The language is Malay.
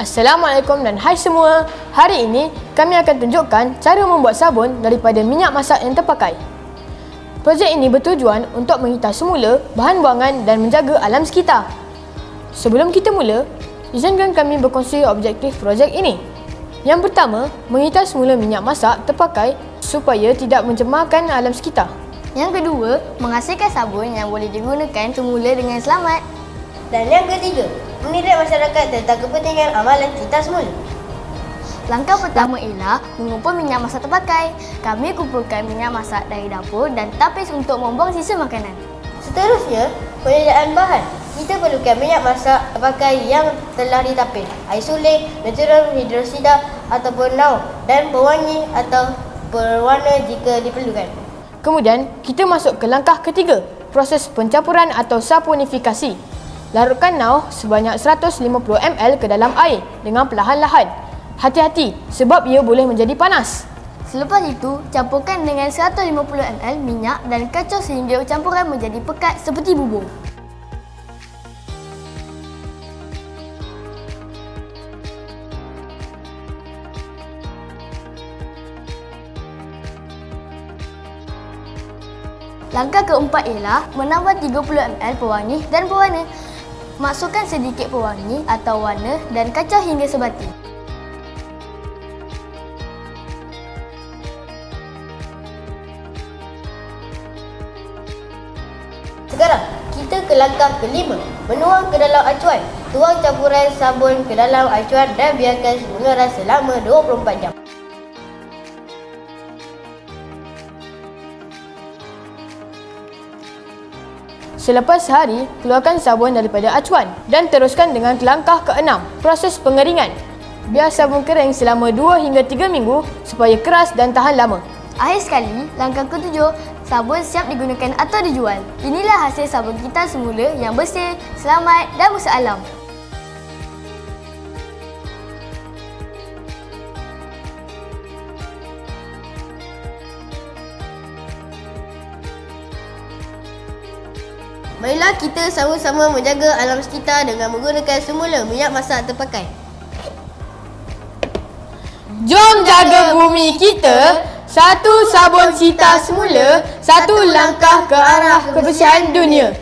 Assalamualaikum dan hai semua. Hari ini kami akan tunjukkan cara membuat sabun daripada minyak masak yang terpakai. Projek ini bertujuan untuk menghitas semula bahan buangan dan menjaga alam sekitar. Sebelum kita mula, izinkan kami berkongsi objektif projek ini. Yang pertama, menghitas semula minyak masak terpakai supaya tidak mencemarkan alam sekitar. Yang kedua, menghasilkan sabun yang boleh digunakan semula dengan selamat. Dan yang ketiga, mendidik masyarakat tentang kepentingan amalan kita semula. Langkah pertama ialah mengumpul minyak masak terpakai. Kami kumpulkan minyak masak dari dapur dan tapis untuk membuang sisa makanan. Seterusnya, penyediaan bahan. Kita perlukan minyak masak terpakai yang telah ditapis, air suling, natural hidrosida ataupun naung, dan pewangi atau berwarna jika diperlukan. Kemudian, kita masuk ke langkah ketiga, proses pencampuran atau saponifikasi. Larutkan nauh sebanyak 150 ml ke dalam air dengan perlahan-lahan. Hati-hati sebab ia boleh menjadi panas. Selepas itu, campurkan dengan 150 ml minyak dan kacau sehingga campuran menjadi pekat seperti bubur. Langkah keempat ialah menambah 30 ml pewangi dan pewarna. Masukkan sedikit pewangi atau warna dan kacau hingga sebati. Sekarang, kita ke langkah kelima, menuang ke dalam acuan. Tuang campuran sabun ke dalam acuan dan biarkan mengeras selama 24 jam. Selepas sehari, keluarkan sabun daripada acuan dan teruskan dengan langkah ke-6, proses pengeringan. Biar sabun kering selama 2 hingga 3 minggu supaya keras dan tahan lama. Akhir sekali, langkah ke-7, sabun siap digunakan atau dijual. Inilah hasil sabun kita semula yang bersih, selamat dan bersalam. Marilah kita sama-sama menjaga alam sekitar dengan menggunakan semula minyak masak terpakai. Jom jaga bumi kita. Satu sabun Sita semula, satu langkah ke arah kebersihan dunia.